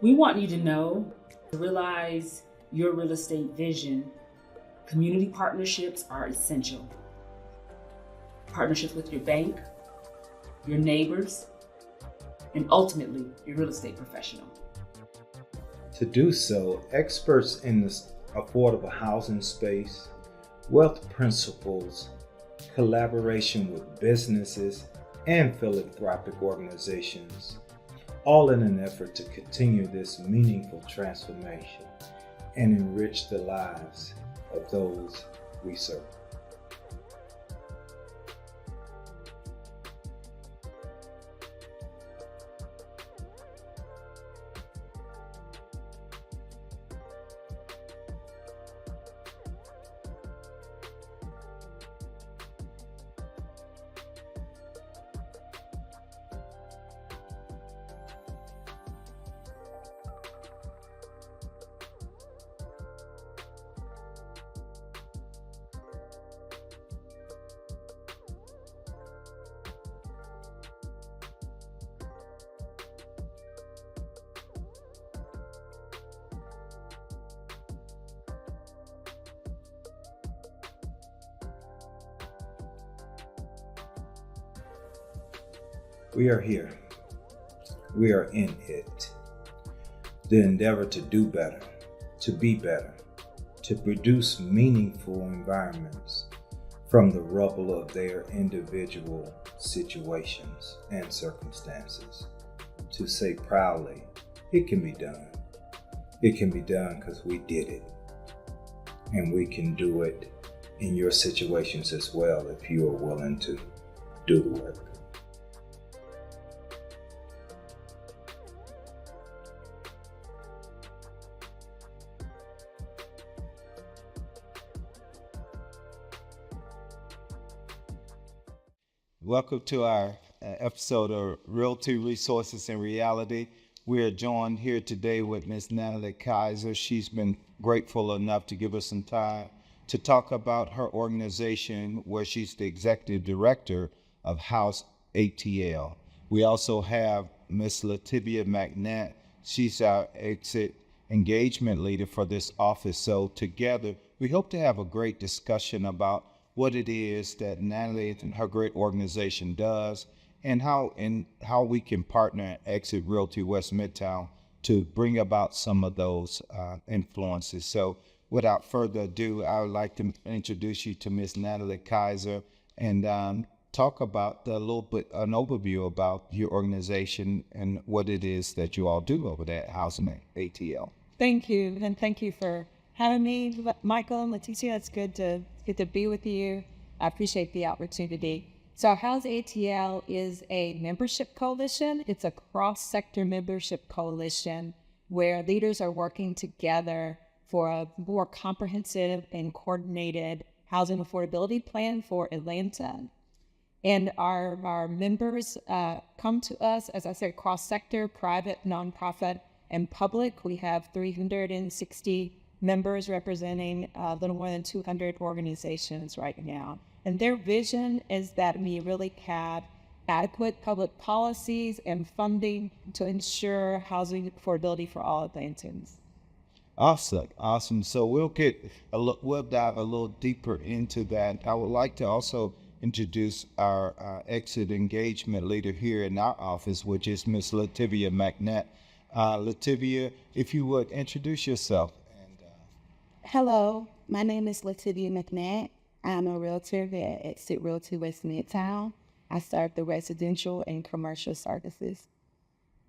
We want you to know, to realize your real estate vision, community partnerships are essential. Partnerships with your bank, your neighbors, and ultimately your real estate professional. To do so, experts in the affordable housing space, wealth principles, collaboration with businesses and philanthropic organizations, all in an effort to continue this meaningful transformation and enrich the lives of those we serve. We are here. We are in it. The endeavor to do better, to be better, to produce meaningful environments from the rubble of their individual situations and circumstances. To say proudly, it can be done. It can be done because we did it. And we can do it in your situations as well if you are willing to do the work. Welcome to our episode of Realty Resources and Reality. We are joined here today with Ms. Natallie Keiser. She's been grateful enough to give us some time to talk about her organization, where she's the executive director of HouseATL. We also have Ms. Lativia McNatt. She's our exit engagement leader for this office. So together, we hope to have a great discussion about what it is that Natallie and her great organization does, and how we can partner at Exit Realty West Midtown to bring about some of those influences. So without further ado, I would like to introduce you to Ms. Natallie Keiser and talk about a little bit, an overview about your organization and what it is that you all do over there at HouseATL. Thank you, and thank you for having me, Michael and Leticia. It's good to be with you. I appreciate the opportunity. So HouseATL is a membership coalition. It's a cross-sector membership coalition where leaders are working together for a more comprehensive and coordinated housing affordability plan for Atlanta. And our members come to us, as I said, cross-sector, private, nonprofit, and public. We have 360 members representing a little more than 200 organizations right now. And their vision is that we really have adequate public policies and funding to ensure housing affordability for all Atlantans. Awesome. So we'll dive a little deeper into that. I would like to also introduce our exit engagement leader here in our office, which is Ms. Lativia McNatt. Lativia, if you would introduce yourself. Hello, my name is Lativia McNatt. I'm a realtor at Exit Realty West Midtown. I serve the residential and commercial services.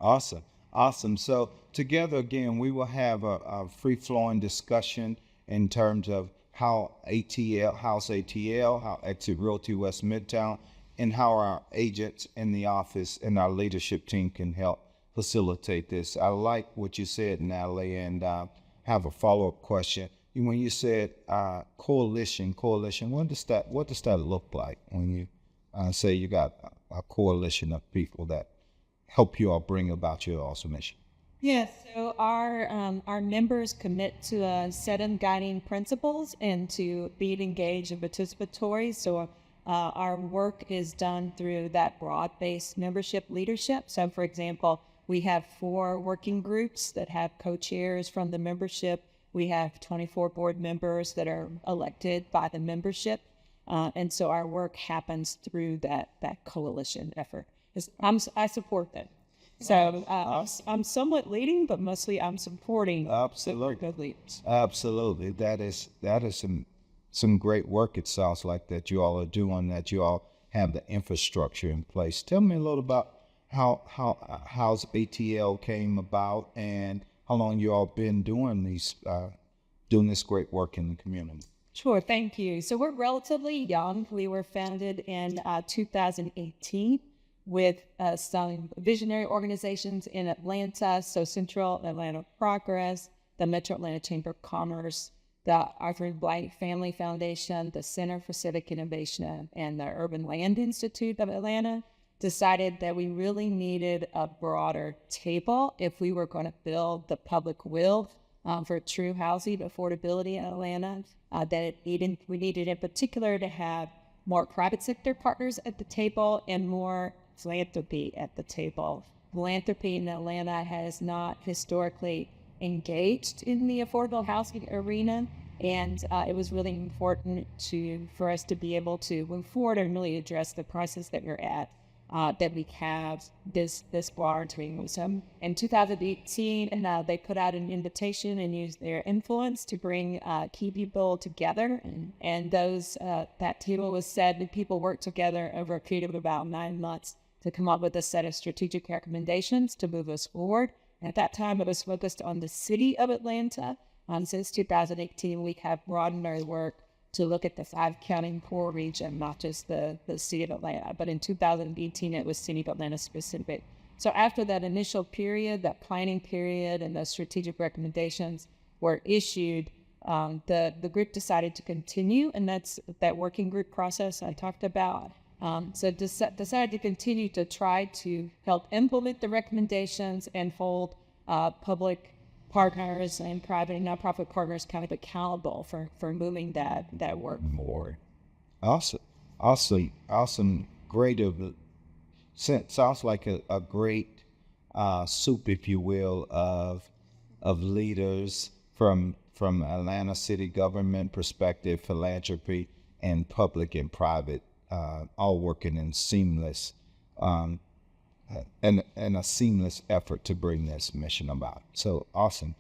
Awesome. So together again, we will have a free-flowing discussion in terms of how HouseATL, how Exit Realty West Midtown, and how our agents in the office and our leadership team can help facilitate this. I like what you said, Natallie, and have a follow-up question. When you said coalition, what does that look like when you say you got a coalition of people that help you all bring about your awesome mission? Yes, so our members commit to a set of guiding principles and to being engaged and participatory. So our work is done through that broad-based membership leadership. So, for example, We have 4 working groups that have co-chairs from the membership. We have 24 board members that are elected by the membership. And so our work happens through that coalition effort. I support that. So I'm somewhat leading, but mostly I'm supporting Absolutely. the leaders. Absolutely. That is some great work, it sounds like, that you all are doing, that you all have the infrastructure in place. Tell me a little about how HouseATL came about and how long you all been doing this great work in the community. Sure, thank you. So we're relatively young. We were founded in 2018 with some visionary organizations in Atlanta, so Central Atlanta Progress, the Metro Atlanta Chamber of Commerce, the Arthur Blank Family Foundation, the Center for Civic Innovation, and the Urban Land Institute of Atlanta decided that we really needed a broader table if we were going to build the public will for true housing affordability in Atlanta. We needed in particular to have more private sector partners at the table and more philanthropy at the table. Philanthropy in Atlanta has not historically engaged in the affordable housing arena, and it was really important for us to be able to move forward and really address the crisis that we're at, that we have this broader team. So in 2018, and they put out an invitation and used their influence to bring key people together, and that table was set, and people worked together over a period of about 9 months to come up with a set of strategic recommendations to move us forward. At that time, it was focused on the city of Atlanta. Since 2018, we have broadened our work to look at the 5-county core region, not just the city of Atlanta. But in 2018, it was city of Atlanta specific. So after that initial period, that planning period, and the strategic recommendations were issued, the group decided to continue, and that's that working group process I talked about. So decided to continue to try to help implement the recommendations and hold public partners and private and nonprofit partners kind of accountable for moving that work forward. Awesome. Great. Sounds like a great soup, if you will, of leaders from Atlanta city government perspective, philanthropy, and public and private, all working in seamless and a seamless effort to bring this mission about. So awesome.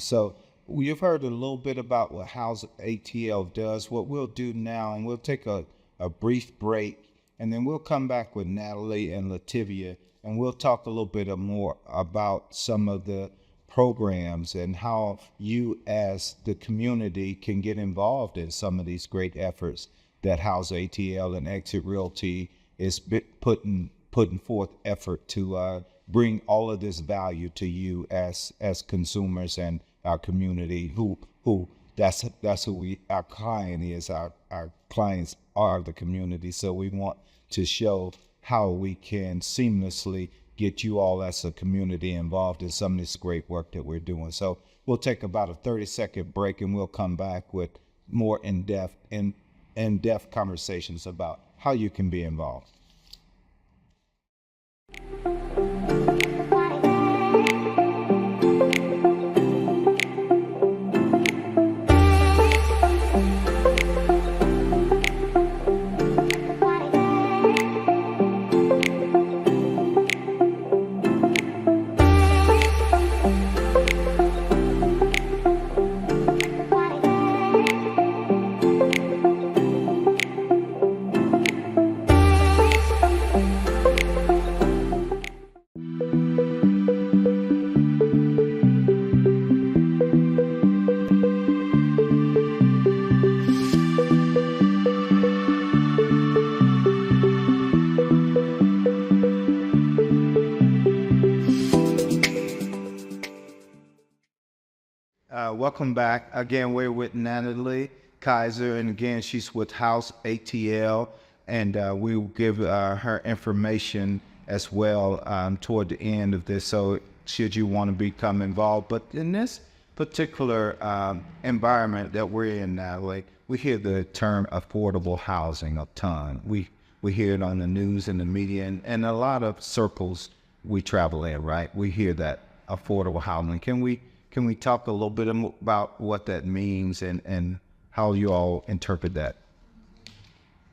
So you've heard a little bit about what HouseATL does. What we'll do now, and we'll take a brief break, and then we'll come back with Natallie and Lativia, and we'll talk a little bit more about some of the programs and how you as the community can get involved in some of these great efforts that HouseATL and Exit Realty is putting forth effort to bring all of this value to you as consumers and our community who that's who our client is. Our clients are the community. So we want to show how we can seamlessly get you all as a community involved in some of this great work that we're doing. So we'll take about a 30-second break, and we'll come back with more in-depth conversations about how you can be involved. Welcome back. Again, we're with Natallie Keiser, and again, she's with HouseATL, and we will give her information as well toward the end of this, so should you want to become involved. But in this particular environment that we're in, Natallie, we hear the term affordable housing a ton. We hear it on the news and the media, and a lot of circles we travel in, right? We hear that affordable housing. Can we talk a little bit about what that means and how you all interpret that?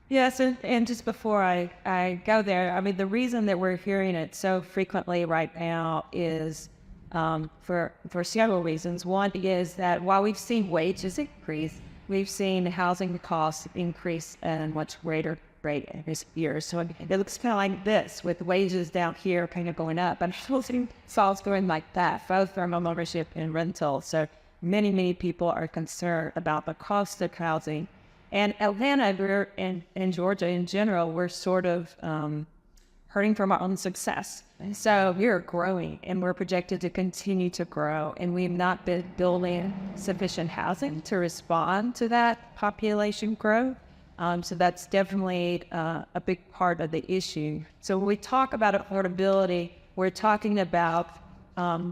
Yes, and just before I go there, I mean, the reason that we're hearing it so frequently right now is for several reasons. One is that while we've seen wages increase, we've seen housing costs increase at a much greater rate in recent years. So it looks kind of like this, with wages down here kind of going up, and housing costs going like that, both from home ownership and rental. So many people are concerned about the cost of housing. And Atlanta, we're in Georgia in general, we're sort of hurting from our own success. And so we're growing, and we're projected to continue to grow. And we've not been building sufficient housing to respond to that population growth. So that's definitely a big part of the issue. So when we talk about affordability, we're talking about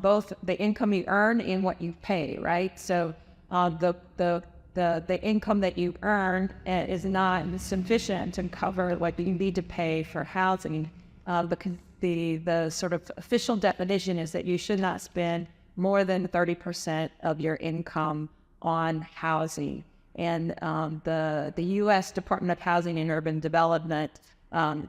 both the income you earn and what you pay, right? So the income that you earn is not sufficient to cover what you need to pay for housing. The sort of official definition is that you should not spend more than 30% of your income on housing. And the U.S. Department of Housing and Urban Development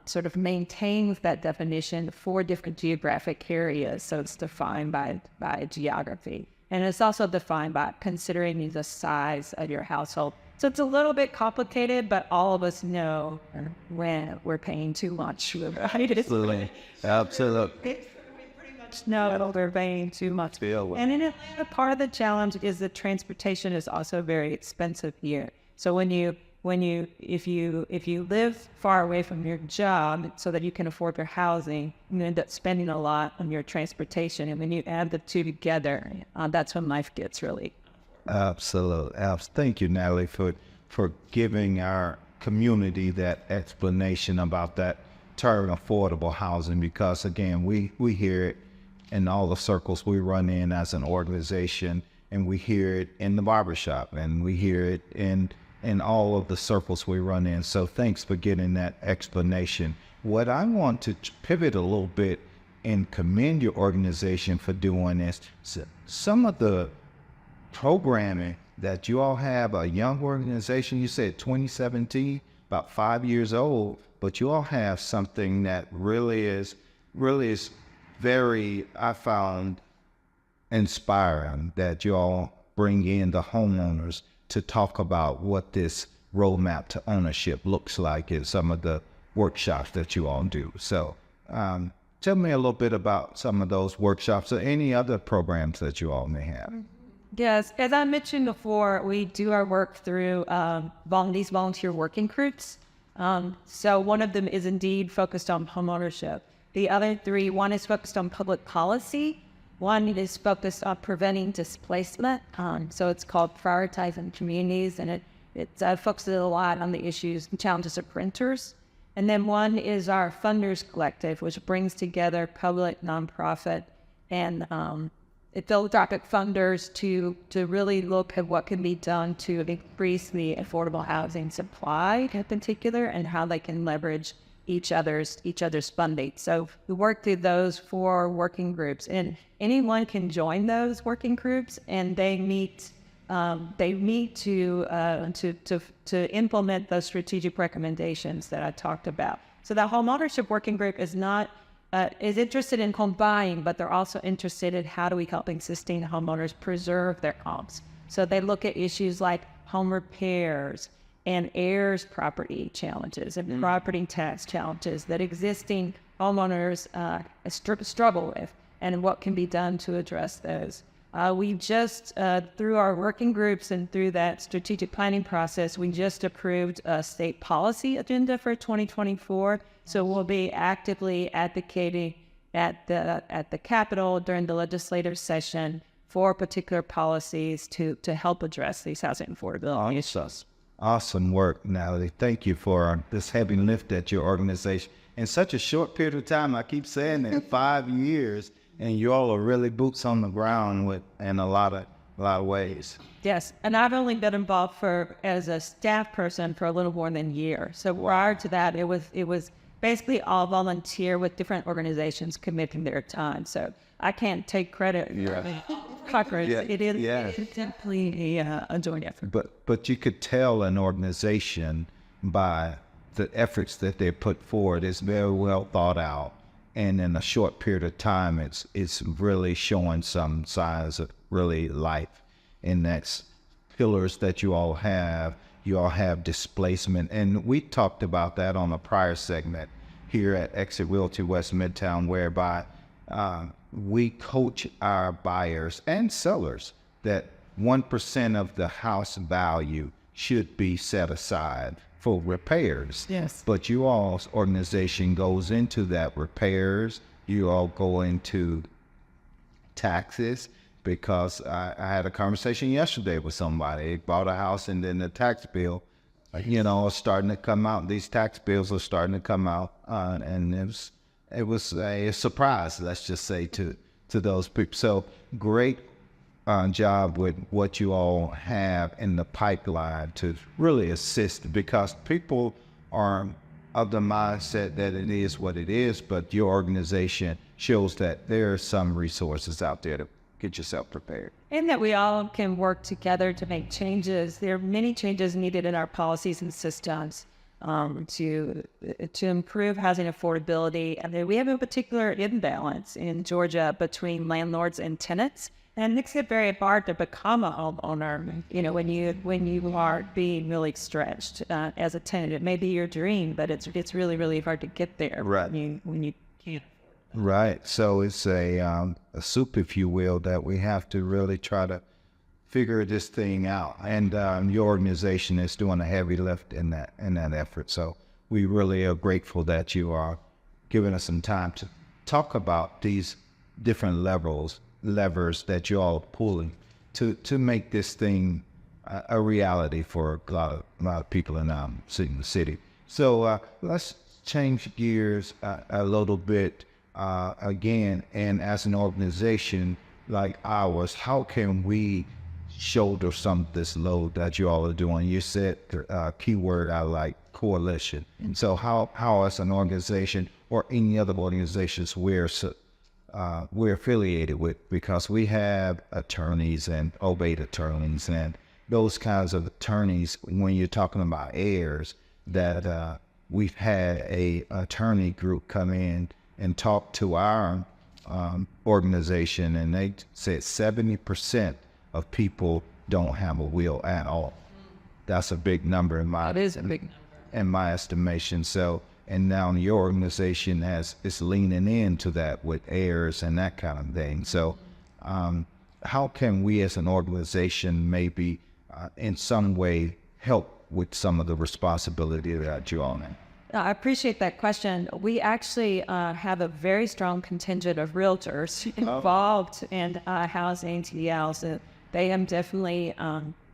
sort of maintains that definition for different geographic areas. So it's defined by geography. And it's also defined by considering the size of your household. So it's a little bit complicated, but all of us know when we're paying too much, right? Absolutely. Absolutely. We pretty much know we're paying too much. And in Atlanta, part of the challenge is that transportation is also very expensive here. So if you live far away from your job so that you can afford your housing, you end up spending a lot on your transportation. And when you add the two together, that's when life gets really. Absolutely. Thank you, Natalie, for giving our community that explanation about that term affordable housing, because again, we hear it in all the circles we run in as an organization, and we hear it in the barbershop, and we hear it in all of the circles we run in. So thanks for getting that explanation. What I want to pivot a little bit and commend your organization for doing is some of the programming that you all have. A young organization, you said 2017, about 5 years old, but you all have something that really is very, I found, inspiring, that you all bring in the homeowners to talk about what this roadmap to ownership looks like in some of the workshops that you all do. So tell me a little bit about some of those workshops or any other programs that you all may have. Yes, as I mentioned before, we do our work through these volunteer working groups. So one of them is indeed focused on homeownership. The other three, one is focused on public policy. One is focused on preventing displacement. So it's called Prioritizing Communities, and it focuses a lot on the issues and challenges of renters. And then one is our Funders Collective, which brings together public, nonprofit, and philanthropic funders to really look at what can be done to increase the affordable housing supply in particular, and how they can leverage each other's funding. So we work through those 4 working groups, and anyone can join those working groups, and they meet to implement those strategic recommendations that I talked about. So the homeownership working group is interested in home buying, but they're also interested in how do we help existing homeowners preserve their homes. So they look at issues like home repairs and heirs property challenges and property tax challenges that existing homeowners struggle with, and what can be done to address those. We just, through our working groups and through that strategic planning process, we just approved a state policy agenda for 2024. So we'll be actively advocating at the Capitol during the legislative session for particular policies to help address these housing affordability issues. Awesome work, Natalie. Thank you for this heavy lift at your organization in such a short period of time. I keep saying that 5 years, and you all are really boots on the ground in a lot of ways. Yes, and I've only been involved as a staff person for a little more than a year. So prior to that, it was basically all volunteer with different organizations committing their time. So I can't take credit for Cochran. Yeah. It is definitely a joint effort. But you could tell an organization by the efforts that they put forward is very well thought out, and in a short period of time, it's really showing some signs of really life. And that's pillars that you all have. You all have displacement, and we talked about that on a prior segment here at Exit Realty West Midtown, whereby we coach our buyers and sellers that 1% of the house value should be set aside for repairs. Yes. But you all's organization goes into that repairs. You all go into taxes, because I had a conversation yesterday with somebody. They bought a house, and then the tax bill, is starting to come out. These tax bills are starting to come out, and it was a surprise, let's just say, to those people. So great job with what you all have in the pipeline to really assist, because people are of the mindset that it is what it is, but your organization shows that there are some resources out there to get yourself prepared. And that we all can work together to make changes. There are many changes needed in our policies and systems to improve housing affordability. And then we have a particular imbalance in Georgia between landlords and tenants. And it makes it very hard to become a homeowner, when you are being really stretched as a tenant. It may be your dream, but it's really, really hard to get there. Right. When you can't. Right. So it's a soup, if you will, that we have to really try to figure this thing out. And your organization is doing a heavy lift in that effort. So we really are grateful that you are giving us some time to talk about these different levers that you all are pulling to make this thing a reality for a lot of people in the city. So let's change gears a little bit. Again, and as an organization like ours, how can we shoulder some of this load that you all are doing? You said keyword I like, coalition. And so how as an organization or any other organizations we're affiliated with, because we have attorneys and obeyed attorneys and those kinds of attorneys, when you're talking about heirs, that we've had a attorney group come in and talk to our organization, and they said 70% of people don't have a will at all. That's a big number in my estimation. So, and now your organization is leaning into that with heirs and that kind of thing. So, how can we as an organization maybe in some way help with some of the responsibility that you all have? I appreciate that question. We actually have a very strong contingent of realtors involved in HouseATL. So they have definitely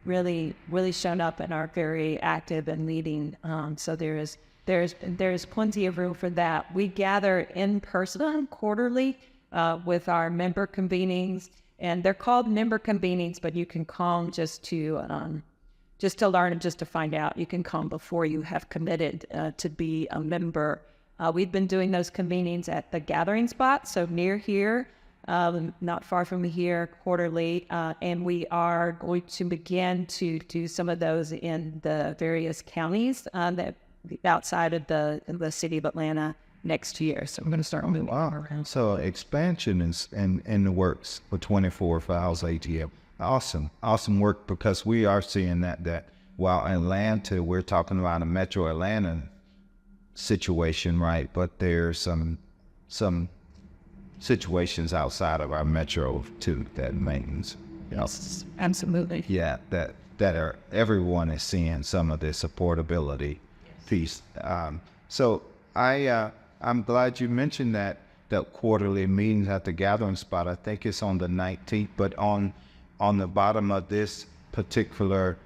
really shown up and are very active and leading. So there's plenty of room for that. We gather in person quarterly with our member convenings, and they're called member convenings, but you can call them just to learn and just to find out. You can come before you have committed to be a member. We've been doing those convenings at the gathering spot, so near here, not far from here, quarterly, and we are going to begin to do some of those in the various counties that outside of the city of Atlanta next year. So I'm going to start moving around. So expansion is in the works for 24 for HouseATL. Awesome work, because we are seeing that while Atlanta, we're talking about a metro Atlanta situation, right? But there's some situations outside of our metro too that maintenance. Yes, absolutely. Yeah, that are everyone is seeing some of this affordability piece. So I'm glad you mentioned that quarterly meetings at the gathering spot. I think it's on the 19th, but on the bottom of this particular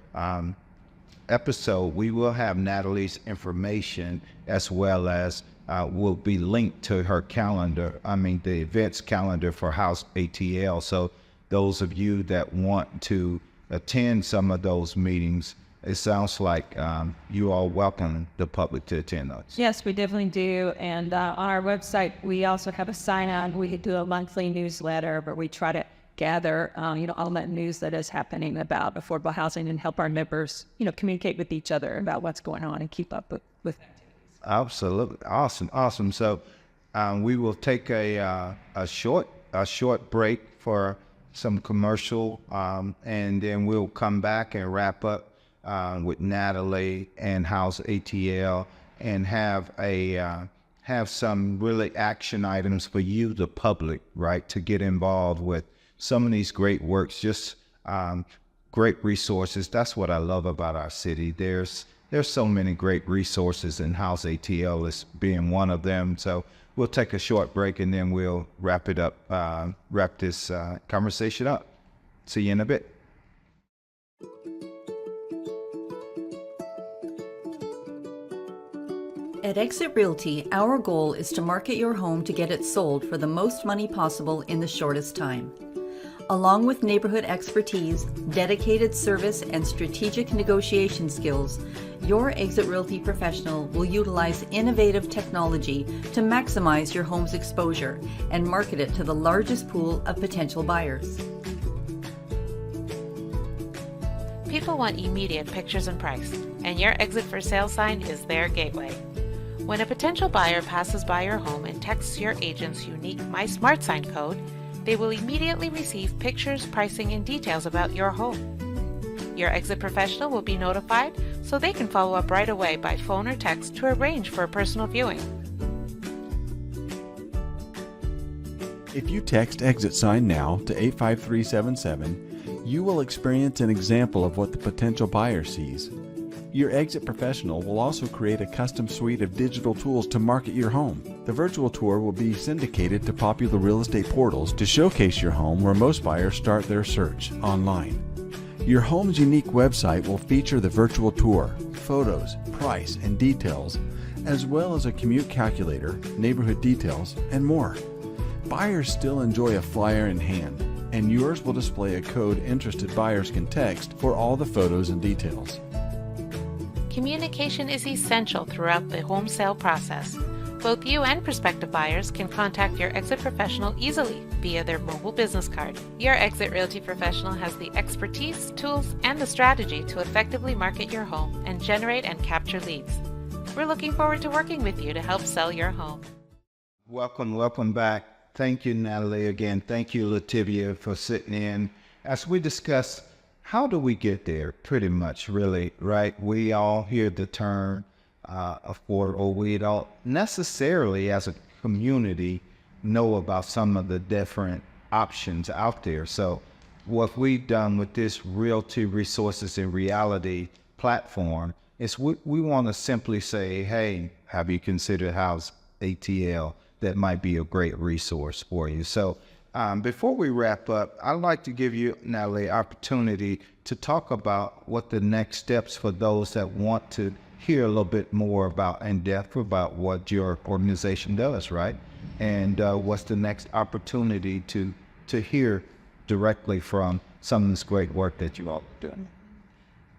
episode, we will have Natalie's information, as well as will be linked to her calendar. The events calendar for HouseATL. So those of you that want to attend some of those meetings, it sounds like you all welcome the public to attend those. Yes, we definitely do. And on our website, we also have a sign-on. We do a monthly newsletter where we try to gather, all that news that is happening about affordable housing and help our members, communicate with each other about what's going on and keep up with activities. Absolutely. Awesome. So we will take a short break for some commercial, and then we'll come back and wrap up with Natallie and HouseATL and have some really action items for you, the public, right, to get involved with some of these great works, just great resources. That's what I love about our city. There's so many great resources, and HouseATL is being one of them. So we'll take a short break and then we'll wrap this conversation up. See you in a bit. At Exit Realty, our goal is to market your home to get it sold for the most money possible in the shortest time. Along with neighborhood expertise, dedicated service, and strategic negotiation skills, your Exit Realty professional will utilize innovative technology to maximize your home's exposure and market it to the largest pool of potential buyers. People want immediate pictures and price, and your Exit for Sale sign is their gateway. When a potential buyer passes by your home and texts your agent's unique My Smart Sign code, they will immediately receive pictures, pricing, and details about your home. Your Exit professional will be notified so they can follow up right away by phone or text to arrange for a personal viewing. If you text Exit Sign now to 85377, you will experience an example of what the potential buyer sees. Your Exit professional will also create a custom suite of digital tools to market your home. The virtual tour will be syndicated to popular real estate portals to showcase your home where most buyers start their search online. Your home's unique website will feature the virtual tour, photos, price, and details, as well as a commute calculator, neighborhood details, and more. Buyers still enjoy a flyer in hand, and yours will display a code interested buyers can text for all the photos and details. Communication is essential throughout the home sale process. Both you and prospective buyers can contact your Exit professional easily via their mobile business card. Your Exit Realty professional has the expertise, tools, and the strategy to effectively market your home and generate and capture leads. We're looking forward to working with you to help sell your home. Welcome back. Thank you, Natallie, again. Thank you, Lativia, for sitting in. As we discuss, how do we get there? Pretty much, really, right? We all hear the term affordable. We don't necessarily, as a community, know about some of the different options out there. So what we've done with this Realty Resources in Reality platform is we want to simply say, hey, have you considered HouseATL? That might be a great resource for you. So before we wrap up, I'd like to give you, Natallie, opportunity to talk about what the next steps for those that want to hear a little bit more about in depth about what your organization does, right? And what's the next opportunity to hear directly from some of this great work that you all are doing?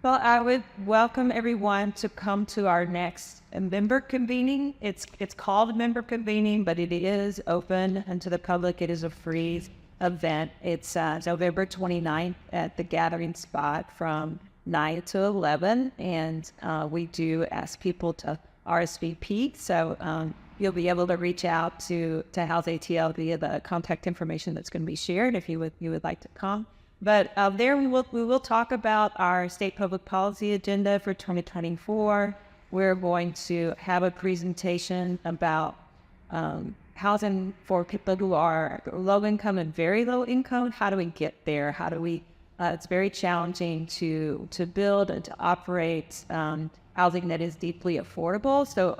Well, I would welcome everyone to come to our next member convening. It's called a member convening, but it is open and to the public. It is a free event. It's November 29th at the Gathering Spot from 9 to 11, and we do ask people to RSVP. So you'll be able to reach out to HouseATL via the contact information that's going to be shared if you would like to come. But there we will talk about our state public policy agenda for 2024. We're going to have a presentation about housing for people who are low income and very low income. How do we get there? How do we? It's very challenging to build and to operate housing that is deeply affordable. So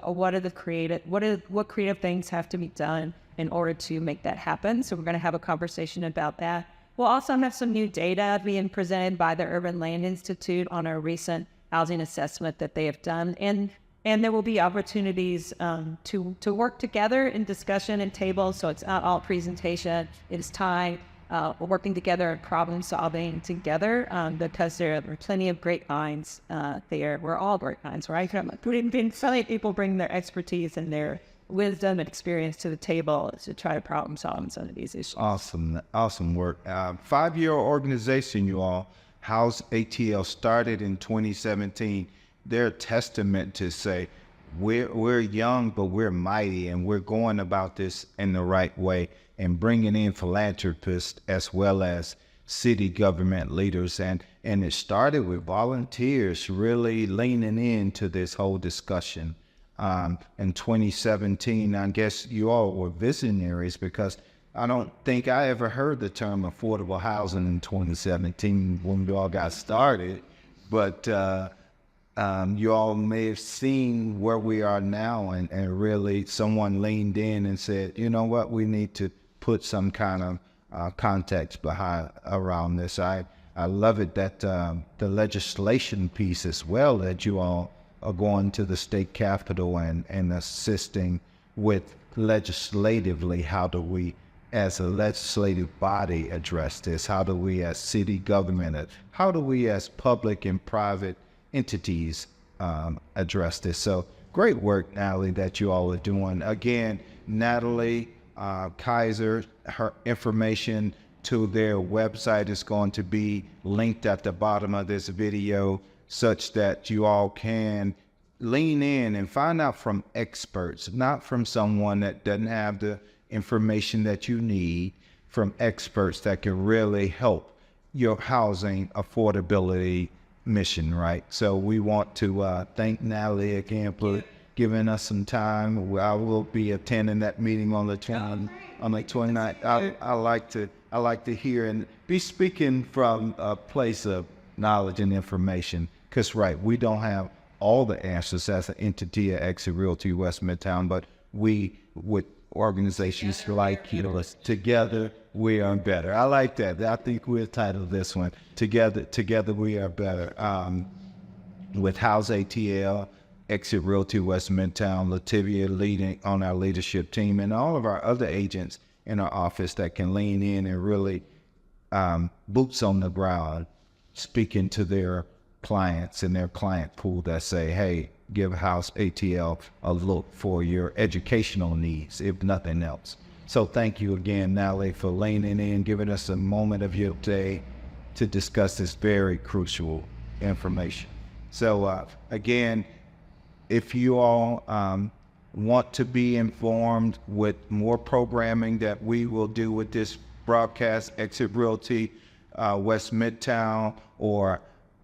what creative things have to be done in order to make that happen? So we're going to have a conversation about that. We'll also have some new data being presented by the Urban Land Institute on a recent housing assessment that they have done. And there will be opportunities to work together in discussion and tables. So it's not all presentation. It's time working together and problem solving together, because there are plenty of great minds there. We're all great minds, right? Plenty of people bring their expertise and their wisdom and experience to the table to try to problem solve some of these issues. Awesome work. 5-year organization, you all. HouseATL started in 2017. They're a testament to say we're young, but we're mighty, and we're going about this in the right way and bringing in philanthropists as well as city government leaders. And it started with volunteers really leaning into this whole discussion. In 2017, I guess you all were visionaries, because I don't think I ever heard the term affordable housing in 2017 when we all got started, but you all may have seen where we are now, and really someone leaned in and said, you know what, we need to put some kind of context around this. I love it that the legislation piece as well, that you all are going to the state capitol and assisting with legislatively, how do we as a legislative body address this? How do we as city government, how do we as public and private entities address this? So great work, Natallie, that you all are doing. Again, Natallie Keiser, her information to their website is going to be linked at the bottom of this video, such that you all can lean in and find out from experts, not from someone that doesn't have the information that you need, from experts that can really help your housing affordability mission, right? So we want to thank Natallie again for giving us some time. I will be attending that meeting on the 29th. I like to hear and be speaking from a place of knowledge and information, because right, we don't have all the answers as an entity at Exit Realty West Midtown, but we, with organizations like yours, together we are better. I like that. I think we'll title this one Together We Are Better. With HouseATL, Exit Realty West Midtown, Lativia leading on our leadership team, and all of our other agents in our office that can lean in and really boots on the ground, speaking to their clients and their client pool that say, hey, give HouseATL a look for your educational needs, if nothing else. So thank you again, Natallie, for leaning in, giving us a moment of your day to discuss this very crucial information. So again, if you all want to be informed with more programming that we will do with this broadcast, Exit Realty West Midtown, or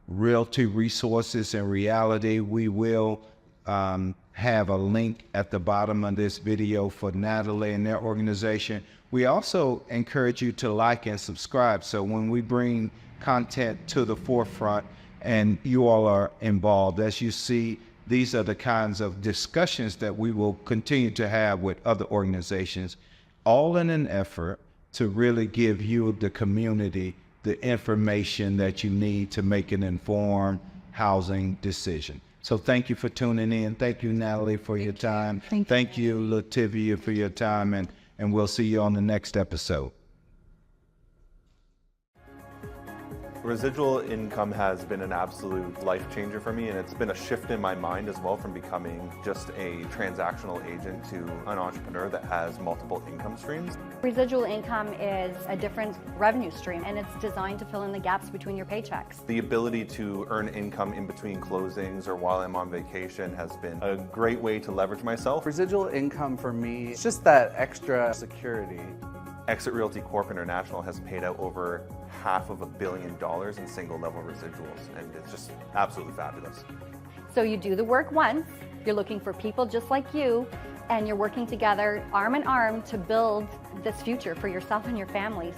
Realty Resources and Reality, we will have a link at the bottom of this video for Natallie and their organization. We also encourage you to like and subscribe, so when we bring content to the forefront and you all are involved, as you see, these are the kinds of discussions that we will continue to have with other organizations, all in an effort to really give you, the community, the information that you need to make an informed housing decision. So thank you for tuning in. Thank you, Natallie, for your time. Thank you, Lativia, for your time, and we'll see you on the next episode. Residual income has been an absolute life changer for me, and it's been a shift in my mind as well, from becoming just a transactional agent to an entrepreneur that has multiple income streams. Residual income is a different revenue stream, and it's designed to fill in the gaps between your paychecks. The ability to earn income in between closings or while I'm on vacation has been a great way to leverage myself. Residual income for me, it's just that extra security. Exit Realty Corp International has paid out over $500 million in single level residuals, and it's just absolutely fabulous. So you do the work once, you're looking for people just like you, and you're working together arm in arm to build this future for yourself and your families.